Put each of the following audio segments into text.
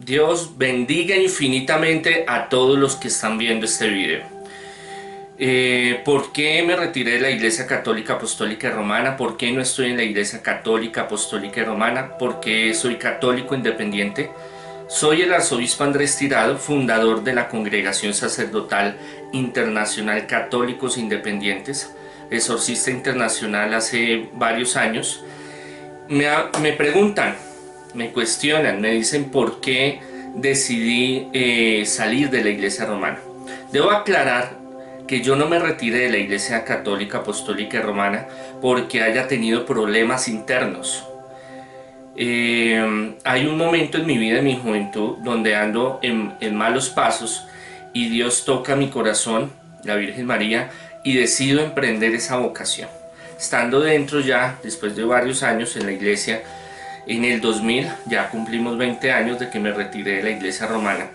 Dios bendiga infinitamente a todos los que están viendo este video. ¿Por qué me retiré de la Iglesia Católica Apostólica y Romana? ¿Por qué no estoy en la Iglesia Católica Apostólica y Romana? ¿Por qué soy católico independiente? Soy el arzobispo Andrés Tirado, fundador de la Congregación Sacerdotal Internacional Católicos Independientes, exorcista internacional hace varios años. Me preguntan, me cuestionan, me dicen por qué decidí salir de la Iglesia Romana. Debo aclarar que yo no me retiré de la Iglesia Católica Apostólica y Romana porque haya tenido problemas internos. Hay un momento en mi vida, en mi juventud, donde ando en malos pasos y Dios toca mi corazón, la Virgen María, y decido emprender esa vocación. Estando dentro ya, después de varios años en la iglesia, en el 2000, ya cumplimos 20 años de que me retiré de la Iglesia Romana,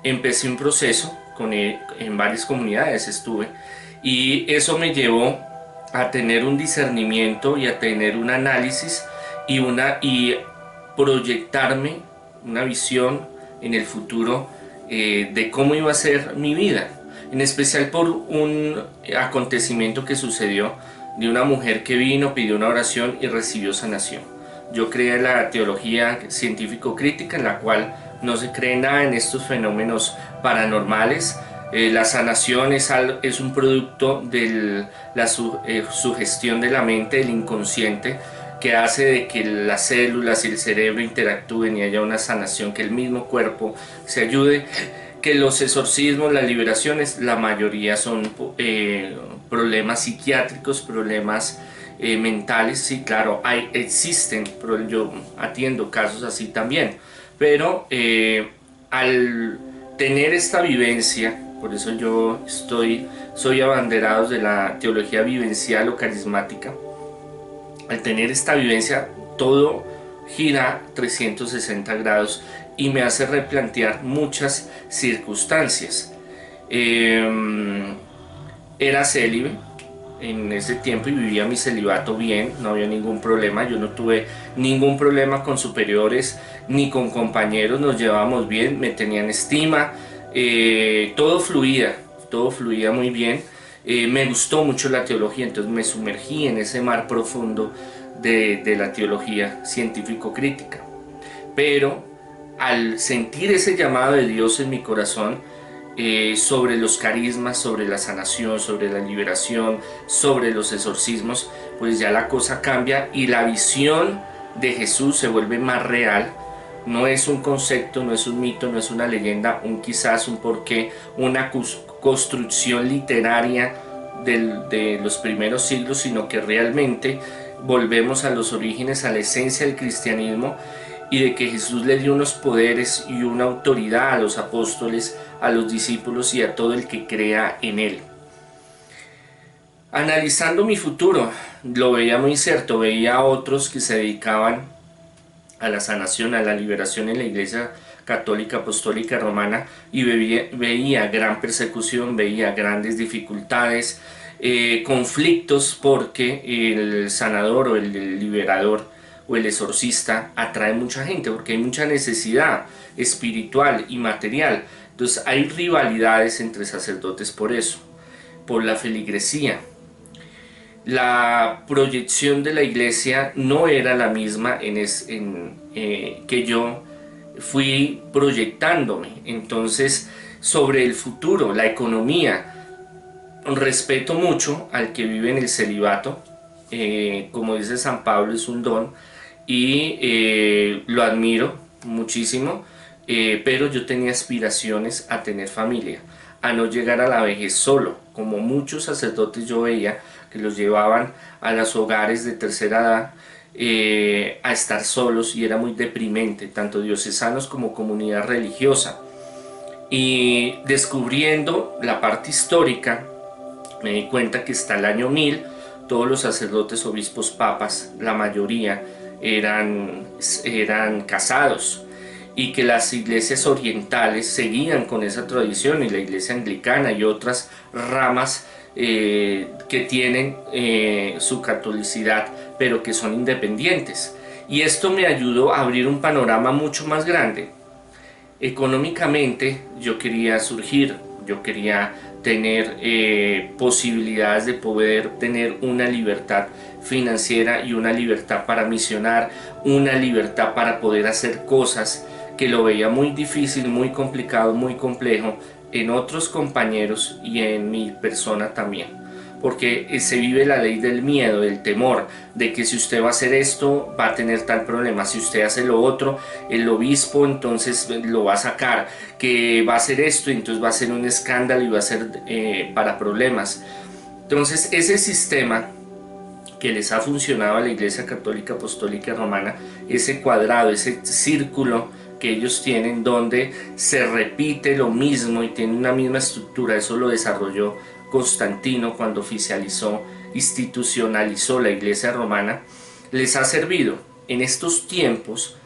empecé un proceso en varias comunidades estuve, y eso me llevó a tener un discernimiento y a tener un análisis y proyectarme una visión en el futuro de cómo iba a ser mi vida, en especial por un acontecimiento que sucedió de una mujer que vino, pidió una oración y recibió sanación. Yo creé la teología científico-crítica, en la cual no se cree nada en estos fenómenos paranormales. La sanación es un producto de la sugestión de la mente, del inconsciente, que hace de que las células y el cerebro interactúen y haya una sanación, que el mismo cuerpo se ayude, que los exorcismos, las liberaciones, la mayoría son problemas psiquiátricos, problemas mentales. Sí, claro, existen, pero yo atiendo casos así también, pero al tener esta vivencia, por eso soy abanderado de la teología vivencial o carismática. Al tener esta vivencia, todo gira 360 grados y me hace replantear muchas circunstancias. Era célibe en ese tiempo y vivía mi celibato bien, no había ningún problema. Yo no tuve ningún problema con superiores ni con compañeros, nos llevábamos bien, me tenían estima, todo fluía muy bien. Me gustó mucho la teología, entonces me sumergí en ese mar profundo de la teología científico-crítica. Pero al sentir ese llamado de Dios en mi corazón, sobre los carismas, sobre la sanación, sobre la liberación, sobre los exorcismos, pues ya la cosa cambia y la visión de Jesús se vuelve más real. No es un concepto, no es un mito, no es una leyenda, un quizás, un porqué, una construcción literaria de los primeros siglos, sino que realmente volvemos a los orígenes, a la esencia del cristianismo, y de que Jesús le dio unos poderes y una autoridad a los apóstoles, a los discípulos y a todo el que crea en él. Analizando mi futuro, lo veía muy cierto, veía a otros que se dedicaban a la sanación, a la liberación en la Iglesia Católica Apostólica Romana, y veía gran persecución, veía grandes dificultades, conflictos, porque el sanador o el liberador o el exorcista atrae mucha gente, porque hay mucha necesidad espiritual y material. Entonces hay rivalidades entre sacerdotes por eso, por la feligresía. La proyección de la iglesia no era la misma que yo fui proyectándome. Entonces, sobre el futuro, la economía, respeto mucho al que vive en el celibato. Como dice San Pablo, es un don, y lo admiro muchísimo, pero yo tenía aspiraciones a tener familia, a no llegar a la vejez solo, como muchos sacerdotes yo veía que los llevaban a los hogares de tercera edad, a estar solos, y era muy deprimente, tanto diocesanos como comunidad religiosa. Y descubriendo la parte histórica, me di cuenta que hasta el año 1000 todos los sacerdotes, obispos, papas, la mayoría eran casados, y que las iglesias orientales seguían con esa tradición, y la iglesia anglicana y otras ramas que tienen su catolicidad, pero que son independientes. Y esto me ayudó a abrir un panorama mucho más grande. Económicamente yo quería surgir, yo quería tener posibilidades de poder tener una libertad financiera y una libertad para misionar, una libertad para poder hacer cosas que lo veía muy difícil, muy complicado, muy complejo en otros compañeros y en mi persona también. Porque se vive la ley del miedo, del temor, de que si usted va a hacer esto va a tener tal problema, si usted hace lo otro, el obispo entonces lo va a sacar, que va a hacer esto y entonces va a ser un escándalo y va a ser para problemas. Entonces ese sistema que les ha funcionado a la Iglesia Católica Apostólica Romana, ese cuadrado, ese círculo que ellos tienen donde se repite lo mismo y tiene una misma estructura, eso lo desarrolló Constantino cuando oficializó, institucionalizó la Iglesia Romana, les ha servido en estos tiempos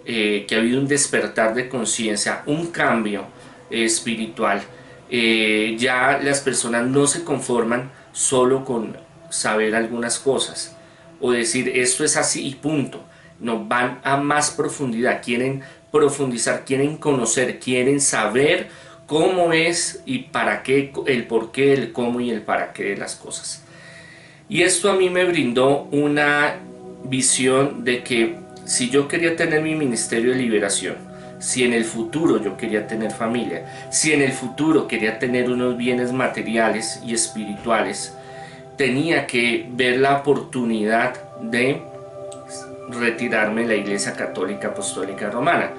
que ha habido un despertar de conciencia, un cambio espiritual. Ya las personas no se conforman solo con saber algunas cosas o decir esto es así y punto. No, van a más profundidad, quieren profundizar, quieren conocer, quieren saber cómo es y para qué, el por qué, el cómo y el para qué de las cosas. Y esto a mí me brindó una visión de que si yo quería tener mi ministerio de liberación, si en el futuro yo quería tener familia, si en el futuro quería tener unos bienes materiales y espirituales, tenía que ver la oportunidad de retirarme de la Iglesia Católica Apostólica Romana.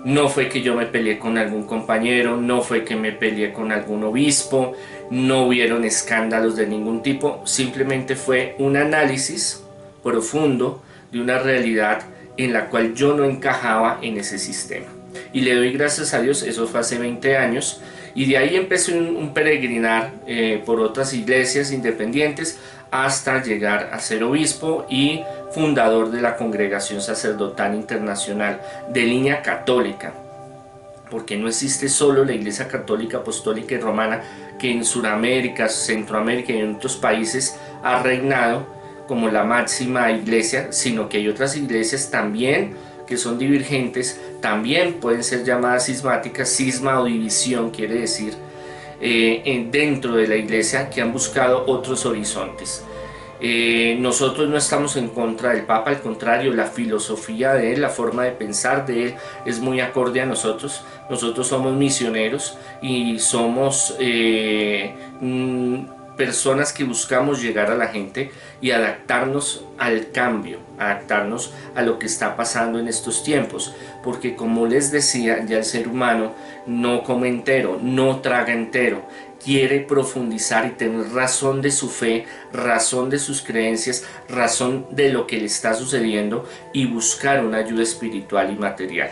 No fue que yo me peleé con algún compañero, no fue que me peleé con algún obispo, no hubieron escándalos de ningún tipo, simplemente fue un análisis profundo de una realidad en la cual yo no encajaba en ese sistema. Y le doy gracias a Dios, eso fue hace 20 años, y de ahí empecé un peregrinar por otras iglesias independientes hasta llegar a ser obispo y fundador de la Congregación Sacerdotal Internacional de línea católica, porque no existe solo la Iglesia Católica Apostólica y Romana que en Sudamérica, Centroamérica y en otros países ha reinado como la máxima iglesia, sino que hay otras iglesias también que son divergentes, también pueden ser llamadas cismáticas, cisma o división quiere decir, dentro de la iglesia, que han buscado otros horizontes. Nosotros no estamos en contra del Papa, al contrario, la filosofía de él, la forma de pensar de él es muy acorde a nosotros. Nosotros somos misioneros y somos personas que buscamos llegar a la gente y adaptarnos al cambio, adaptarnos a lo que está pasando en estos tiempos, porque como les decía, ya el ser humano no come entero, no traga entero, quiere profundizar y tener razón de su fe, razón de sus creencias, razón de lo que le está sucediendo y buscar una ayuda espiritual y material.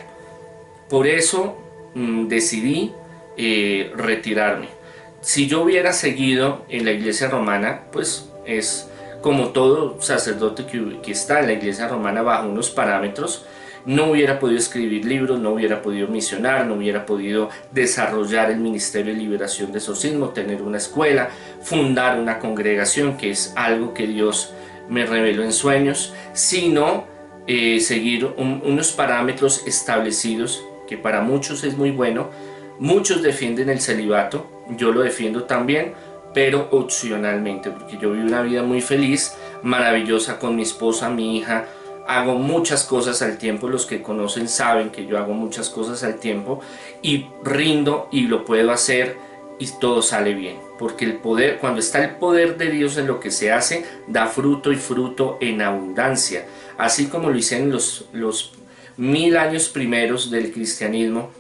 Por eso decidí retirarme. Si yo hubiera seguido en la Iglesia Romana, pues es como todo sacerdote que está en la Iglesia Romana bajo unos parámetros, no hubiera podido escribir libros, no hubiera podido misionar, no hubiera podido desarrollar el Ministerio de Liberación de Exorcismo, tener una escuela, fundar una congregación, que es algo que Dios me reveló en sueños, sino seguir unos parámetros establecidos, que para muchos es muy bueno. Muchos defienden el celibato, yo lo defiendo también, pero opcionalmente, porque yo vivo una vida muy feliz, maravillosa con mi esposa, mi hija. Hago muchas cosas al tiempo, los que conocen saben que yo hago muchas cosas al tiempo y rindo y lo puedo hacer y todo sale bien, porque el poder, cuando está el poder de Dios en lo que se hace, da fruto y fruto en abundancia, así como lo hicieron los 1000 años primeros del cristianismo,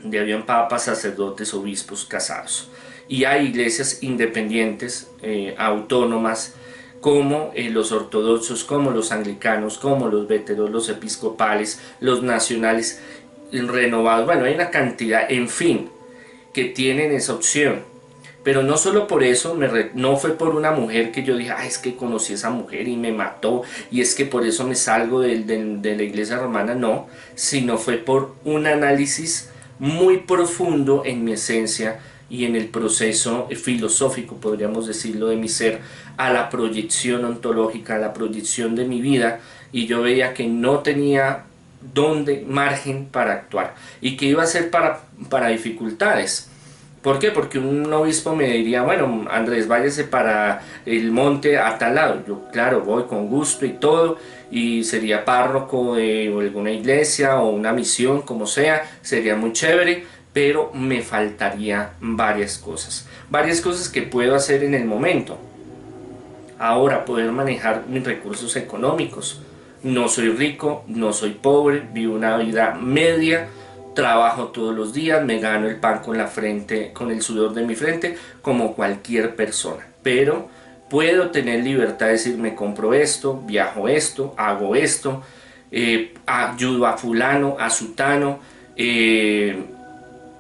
donde habían papas, sacerdotes, obispos casados, y hay iglesias independientes, autónomas, como los ortodoxos, como los anglicanos, como los véteros, los episcopales, los nacionales renovados. Bueno, hay una cantidad, en fin, que tienen esa opción. Pero no solo por eso, no fue por una mujer que yo dije, ah, es que conocí a esa mujer y me mató, y es que por eso me salgo de la Iglesia Romana, no, sino fue por un análisis muy profundo en mi esencia y en el proceso filosófico, podríamos decirlo, de mi ser, a la proyección ontológica, a la proyección de mi vida, y yo veía que no tenía margen para actuar y que iba a ser para dificultades. ¿Por qué? Porque un obispo me diría, bueno, Andrés, váyase para el monte a tal lado. Yo, claro, voy con gusto y todo, y sería párroco de alguna iglesia o una misión, como sea, sería muy chévere, pero me faltaría varias cosas que puedo hacer en el momento. Ahora, poder manejar mis recursos económicos. No soy rico, no soy pobre, vivo una vida media, trabajo todos los días, me gano el pan con la frente, con el sudor de mi frente, como cualquier persona. Pero puedo tener libertad de decir, me compro esto, viajo esto, hago esto, ayudo a fulano, a sutano,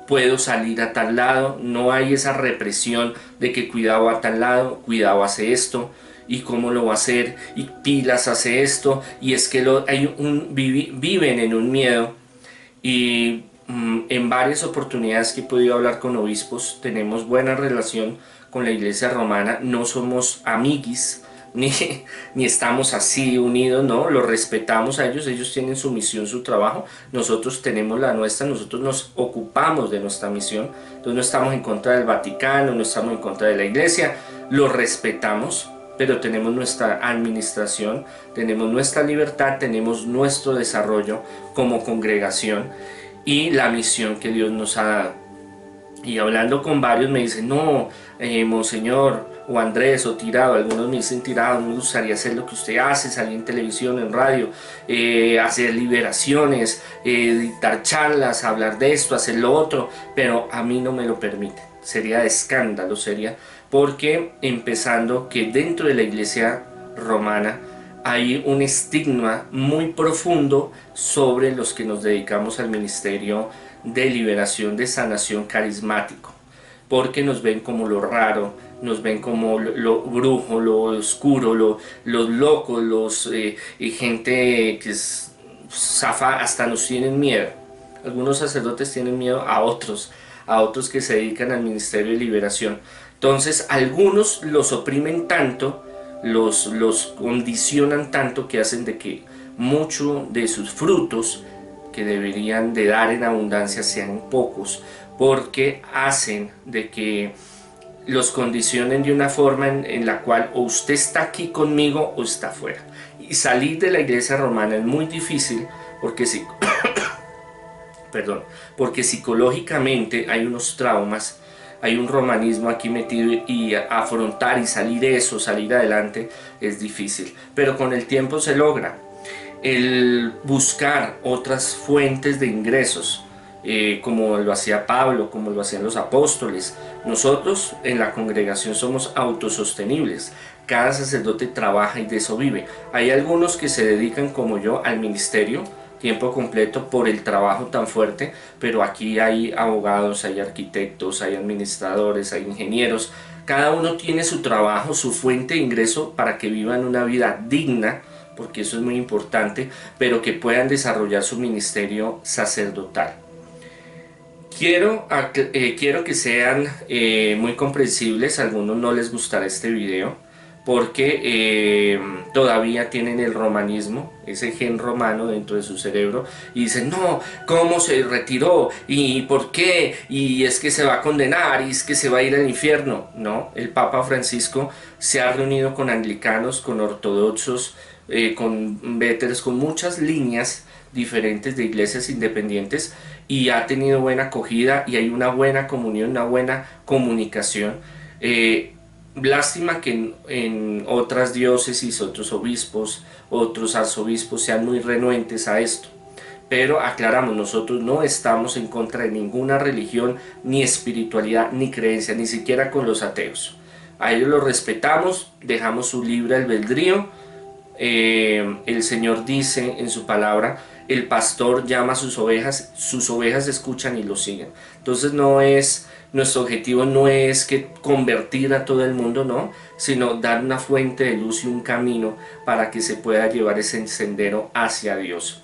puedo salir a tal lado, no hay esa represión de que cuidado a tal lado, cuidado hace esto, y cómo lo va a hacer, y pilas hace esto, y es que viven en un miedo. Y en varias oportunidades que he podido hablar con obispos, tenemos buena relación con la iglesia romana, no somos amiguis, ni, ni estamos así unidos, no, los respetamos a ellos, ellos tienen su misión, su trabajo, nosotros tenemos la nuestra, nosotros nos ocupamos de nuestra misión, entonces no estamos en contra del Vaticano, no estamos en contra de la iglesia, los respetamos, pero tenemos nuestra administración, tenemos nuestra libertad, tenemos nuestro desarrollo como congregación y la misión que Dios nos ha dado. Y hablando con varios me dicen, no, monseñor, o Andrés, o Tirado, algunos me dicen Tirado, me gustaría hacer lo que usted hace, salir en televisión, en radio, hacer liberaciones, dictar charlas, hablar de esto, hacer lo otro, pero a mí no me lo permite, sería de escándalo, sería, porque empezando que dentro de la iglesia romana hay un estigma muy profundo sobre los que nos dedicamos al ministerio de liberación, de sanación carismático, porque nos ven como lo raro, nos ven como lo brujo, lo oscuro, los locos, gente que zafa, hasta nos tienen miedo. Algunos sacerdotes tienen miedo a otros que se dedican al ministerio de liberación. Entonces algunos los oprimen tanto, los condicionan tanto, que hacen de que muchos de sus frutos que deberían de dar en abundancia sean pocos, porque hacen de que los condicionen de una forma en la cual o usted está aquí conmigo o está fuera. Y salir de la iglesia romana es muy difícil porque sí, perdón, porque psicológicamente hay unos traumas, hay un romanismo aquí metido, y afrontar y salir eso, salir adelante es difícil, pero con el tiempo se logra. El buscar otras fuentes de ingresos, como lo hacía Pablo, como lo hacían los apóstoles. Nosotros en la congregación somos autosostenibles, cada sacerdote trabaja y de eso vive. Hay algunos que se dedican como yo al ministerio tiempo completo por el trabajo tan fuerte, pero aquí hay abogados, hay arquitectos, hay administradores, hay ingenieros, cada uno tiene su trabajo, su fuente de ingreso para que vivan una vida digna, porque eso es muy importante, pero que puedan desarrollar su ministerio sacerdotal. Quiero que sean muy comprensibles, a algunos no les gustará este video, porque todavía tienen el romanismo, ese gen romano dentro de su cerebro, y dicen, no, ¿cómo se retiró? ¿Y por qué? Y es que se va a condenar, y es que se va a ir al infierno. No, el Papa Francisco se ha reunido con anglicanos, con ortodoxos, con véteros, con muchas líneas diferentes de iglesias independientes, y ha tenido buena acogida y hay una buena comunión, una buena comunicación. Lástima que en otras diócesis, otros obispos, otros arzobispos sean muy renuentes a esto. Pero aclaramos, nosotros no estamos en contra de ninguna religión, ni espiritualidad, ni creencia, ni siquiera con los ateos. A ellos los respetamos, dejamos su libre albedrío. El Señor dice en su palabra, el pastor llama a sus ovejas escuchan y lo siguen. Entonces nuestro objetivo no es que convertir a todo el mundo, no, sino dar una fuente de luz y un camino para que se pueda llevar ese sendero hacia Dios.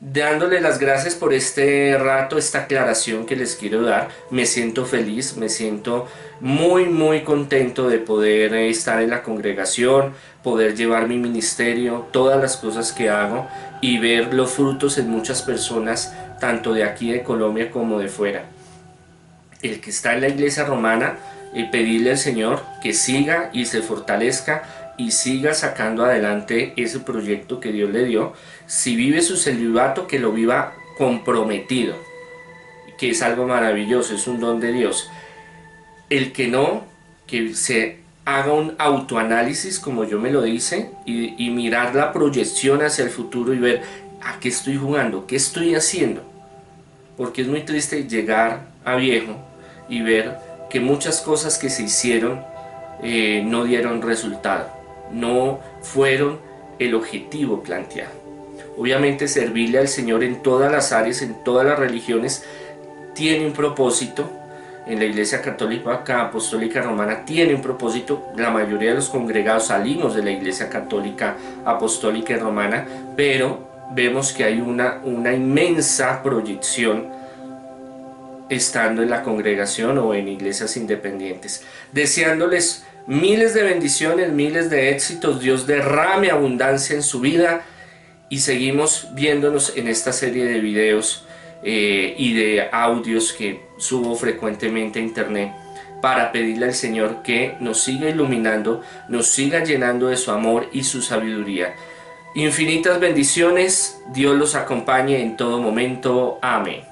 dándole las gracias por este rato, esta aclaración que les quiero dar. Me siento feliz, me siento muy contento de poder estar en la congregación, poder llevar mi ministerio, todas las cosas que hago y ver los frutos en muchas personas, tanto de aquí de Colombia como de fuera. El que está en la iglesia romana, pedirle al Señor que siga y se fortalezca y siga sacando adelante ese proyecto que Dios le dio. Si vive su celibato, que lo viva comprometido, que es algo maravilloso, es un don de Dios. El que no, que se haga un autoanálisis, como yo me lo dice, y mirar la proyección hacia el futuro y ver a qué estoy jugando, qué estoy haciendo. Porque es muy triste llegar a viejo y ver que muchas cosas que se hicieron no dieron resultado, no fueron el objetivo planteado. Obviamente servirle al Señor en todas las áreas, en todas las religiones, tiene un propósito. En la Iglesia Católica Apostólica Romana tiene un propósito. La mayoría de los congregados salimos de la Iglesia Católica Apostólica Romana, pero vemos que hay una inmensa proyección estando en la congregación o en iglesias independientes. Deseándoles miles de bendiciones, miles de éxitos. Dios derrame abundancia en su vida y seguimos viéndonos en esta serie de videos y de audios que subo frecuentemente a internet para pedirle al Señor que nos siga iluminando, nos siga llenando de su amor y su sabiduría. Infinitas bendiciones, Dios los acompañe en todo momento. Amén.